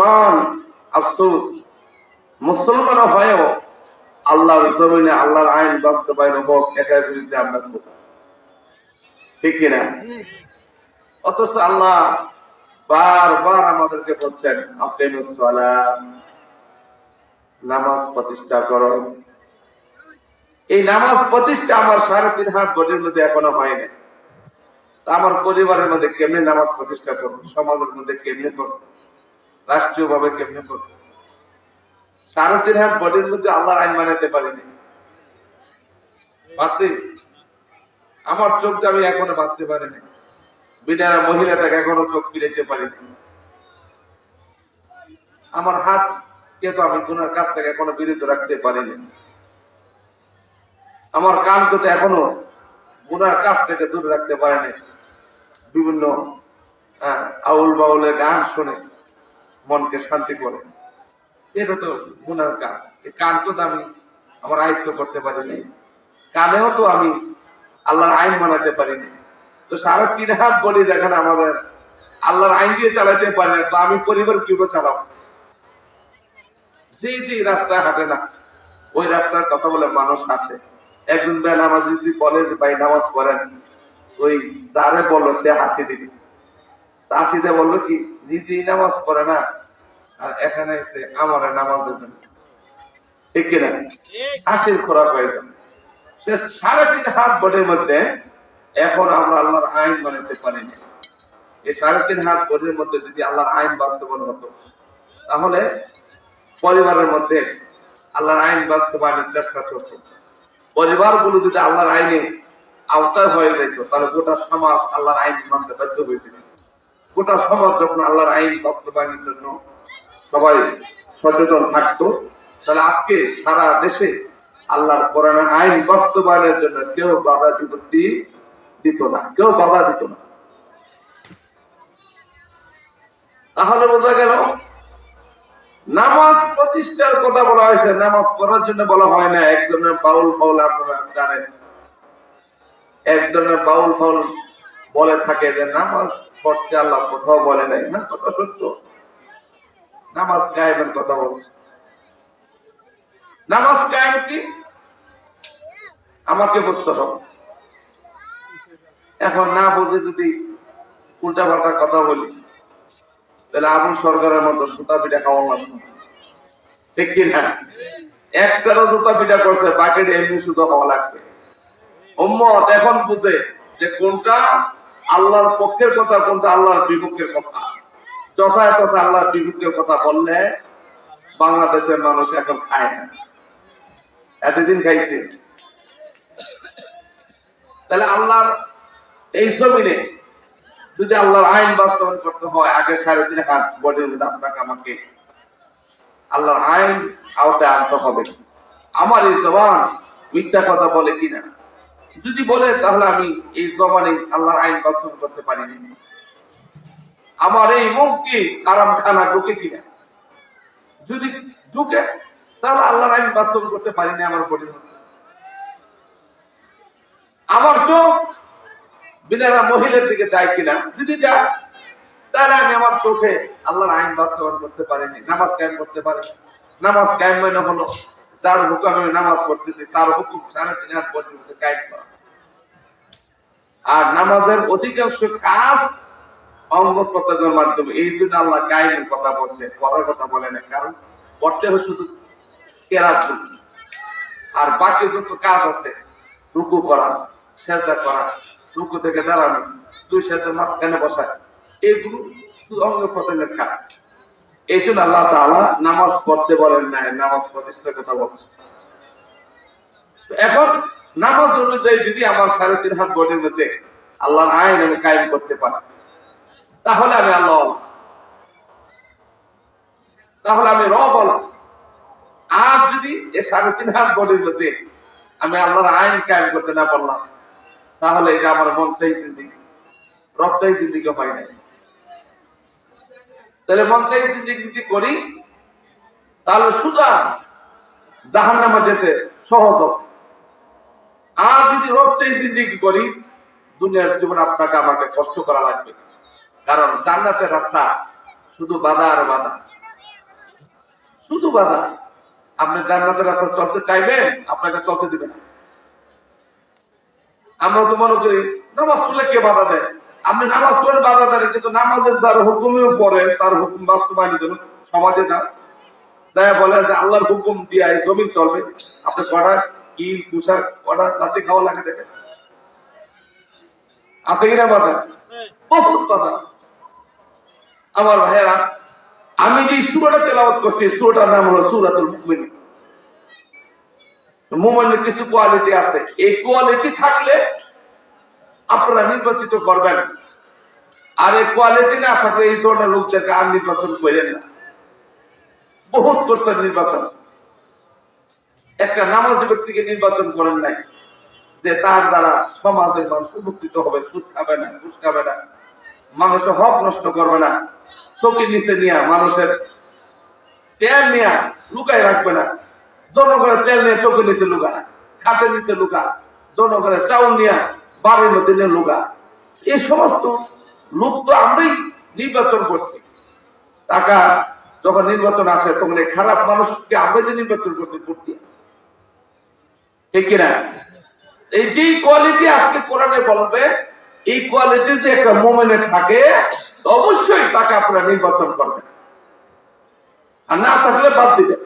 মুসলমান আফসোস, মুসলমান হয়েও আল্লাহর জমিনে আল্লাহর আইন বাস্তবায়ন হোক এটার বিরুদ্ধে আমরা করি, ঠিক কিনা? অথচ আল্লাহ বারবার আমাদেরকে বলছেন আকিমুস সালাত, নামাজ প্রতিষ্ঠা করো। এই নামাজ প্রতিষ্ঠা আমার 3.5 হাত বডির মধ্যে এখনো হয়নি। আমার পরিবারের মধ্যে কেমনে নামাজ প্রতিষ্ঠা করবো, সমাজের মধ্যে কেমনে করবো, রাষ্ট্রীয় ভাবে কেমনে করবো? 3.5 হাত বডির মধ্যে আল্লাহর আইন মানাতে পারিনি। আমার চোখটা আমি এখনো বাঁধতে পারিনি, বিনা মহিলাটাকে এখনো চোখ ফিরাইতে পারিনি। আমার হাত কে তো আমি গুনার কাছ থেকে এখনো বিরত রাখতে পারিনি। আমার কানকে তো এখনো গুনার কাছ থেকে দূরে রাখতে পারিনি। বিভিন্ন আউল বাউলের গান শুনে মনকে শান্তি করে, এটা তো গুনার কাজ। এই কানকে তো আমি আমার আয়ত্ত করতে পারিনি, কানেও তো আমি আল্লাহর আইন মানাতে পারিনি। তো 3.5 হাত বলি যেখানে আমাদের আল্লাহর আইন দিয়ে চালাতে পারি না, তো আমি পরিবার কিভাবে চালাবো? যে রাস্তায় হাঁটে না ওই রাস্তার কথা বলে মানুষ হাসে। একজন বেনামাজি যদি বলে যে ভাই নামাজ পড়েন, ওই যারে বললো সে হাসি দিবে। হাসিতে বললো কি, নিজেই নামাজ পড়ে না আর এখানে এসে আমার নামাজের জন্য, ঠিক কিনা? হাসির খোরাক হয়ে যাবে। সে 3.5 হাত বডির মধ্যে এখন আমরা আল্লাহর আইন মানতে পারিনি। এই 3.5 হাত বডির মধ্যে যদি আল্লাহর আইন বাস্তবায়ন হতো, তাহলে পরিবারের মধ্যে আল্লাহর আইন বাস্তবায়নের চেষ্টা চলত। পরিবারগুলো যদি আল্লাহর আইনে আওতায় হয়ে যেত, তাহলে গোটা সমাজ আল্লাহর আইন মানতে বাধ্য হয়েছিল। গোটা সমাজ যখন আল্লাহর আইন বাস্তবায়নের জন্য সবাই সচেতন থাকতো, তাহলে আজকে সারা দেশে আল্লাহর কোরআনের আইন বাস্তবায়নের জন্য কেউ বাধা বিপত্তি দিত না, কেউ বাধা দিত না। তাহলে বোঝা গেল নামাজ প্রতিষ্ঠার কথা বলা হয়েছে, নামাজ পড়ার জন্য বলা হয় না। এক ধরনের বাউল ফাউল আপনারা জানেন, এক ধরনের বাউল ফাউল বলে থাকে যে নামাজ পড়তে আল্লাহ কোথাও বলে নাই। না, কথা সত্য, নামাজ কায়েমের কথা বলছে। নামাজ কায়েম কি আমাকে বুঝতে হবে। এখন না বুঝে যদি উল্টা পাল্টা কথা বলি, তাহলে আবু সরকারের মতো জুতা পিঠা খাওয়া লাগবে, ঠিক কিনা? একটারও জুতা পিঠা করছে, বাকিটা এমনি শুধু খাওয়া লাগবে। উম্মত এখন বুঝে যে কোনটা আল্লাহর পক্ষের কথা, কোনটা আল্লাহর বিপক্ষের কথা। যথাযথ আল্লাহর বিপক্ষের কথা বললে বাংলাদেশের মানুষ এখন খায় না, এতদিন খাইছে। তাহলে আল্লাহর এই জমিনে যদি আল্লাহর আইন বাস্তবায়ন করতে হয়, আগে 3.5 হাত বডির মধ্যে আপনাকে আমাকে আল্লাহর আইন আওতায় আনতে হবে। আমার এই জবান মিথ্যা কথা বলে কিনা, যদি বলে তাহলে আমি এই জবানে আল্লাহর আইন বাস্তবায়ন করতে পারিনি। আমার এই মুখ কি আরাম খানা ঢুকে কিনা, যদি ঢুকে তাহলে আল্লাহর আইন বাস্তবায়ন করতে পারিনি আমার বডির মধ্যে। আমার চোখ বিনা মহিলার দিকে যায় কিনা, যদি যায় তাহলে আমি আমার চোখে আল্লাহর আইন বাস্তবায়ন করতে পারিনি, নামাজ কায়েম করতে পারিনি। নামাজ কায়েম মানে হলো যার হুকুম আমি নামাজ পড়তেছি তার হুকুম 3.5 হাত পর্যন্ত কায়েম করা। আর নামাজের অধিকাংশ কাজ অঙ্গ প্রত্যঙ্গের মাধ্যমে, এই জন্য আল্লাহ কায়েমের কথা বলছে, পড়ার কথা বলে না। কারণ পড়তে হবে শুধু কেরাত, আর বাকি যত কাজ আছে, রুকু করা, সেজদা করা, রুকু থেকে দাঁড়ানো, 2 সেজদার মাঝখানে বসা, এগুলো শুধু অঙ্গ প্রত্যঙ্গের কাজ। এই জন্য আল্লাহ তাআলা নামাজ পড়তে বলেন না, নামাজ প্রতিষ্ঠার কথা বলছে। এখন নামাজ অনুযায়ী যদি আমার 3.5 হাত বডির মধ্যে আল্লাহর আইন আমি কায়েম করতে পারি, তাহলে আমি আল্লাহ, তাহলে আমি রব আল্লাহ। আর যদি এই 3.5 হাত বডির মধ্যে আমি আল্লাহর আইন কায়েম করতে না পারলাম, তাহলে এটা আমার মন চাই জিন্দিগি, রব চাই জিন্দিগি হয় না। তাহলে মন চাই জিন্দিগি যদি করি, তাহলে সোজা জাহান্নামে যেতে সহজ হবে। আর যদি রব চাই জিন্দিগি করি, দুনিয়ার জীবন আপনাকে আমাকে কষ্ট করা লাগবে। কারণ জান্নাতের রাস্তা শুধু বাধা আর বাধা, বাধা। আপনি জান্নাতের রাস্তা চলতে চাইবেন, আপনাকে চলতে দিবে না। আমরা তো মনে করি নামাজ পড়লে কে বাধা দেয়? আপনি নামাজ পড়েন বাধা দেন, কিন্তু নামাজের যার হুকুমেও পড়েন তার হুকুম বাস্তবায়নের জন্য সমাজে যান, যাই বলেন যে আল্লাহর হুকুম দিয়ে এই জমিন চলবে, আপনি কড়া কি পোশাক কড়া রাতে খাওয়া লাগে দেখেন আছে কিনা বাধা? বহুত বাধা আছে। আমার ভাইয়েরা, আমি যে সূরাটা তেলাওয়াত করছি সূরাটার নাম হলো সূরাতুল মুমিনুন। মুমিনের কিছু কোয়ালিটি আছে, এই কোয়ালিটি থাকলে আপনারা নির্বাচিত করবেন, আর এই কোয়ালিটি না থাকলে এই ধরনের লোকদেরকে আর নির্বাচন করেন না। বহুত করছেন নির্বাচন, একটা নামাজি ব্যক্তিকে নির্বাচন করেন নাই যে তার দ্বারা সমাজের মানুষ উপকৃত হবে, সুদ খাবে না, ঘুষ খাবে না, মানুষের হক নষ্ট করবে না, চোখের নিচে নিয়ে মানুষের তেল নিয়ে লুকাই রাখবে না, জনগণের তেল নিয়ে চোখের নিচে লুকা, খাটের নিচে লুকা, জনগণের চাউল নিয়ে বাড়ির মধ্যে নিয়ে লুকা। এই সমস্ত লোক তো আমরাই নির্বাচন করছি। টাকা যখন নির্বাচন আসে তখন এই খারাপ মানুষকে আমরা যে নির্বাচন করছি ভোট দিয়ে, ঠিক কিনা? এই যে কোয়ালিটি আজকে কোরআনে বলবে, এই কোয়ালিটি যে একটা মুমিনের থাকে অবশ্যই তাকে আপনারা নির্বাচন করবেন, আর না থাকলে বাদ দিবেন।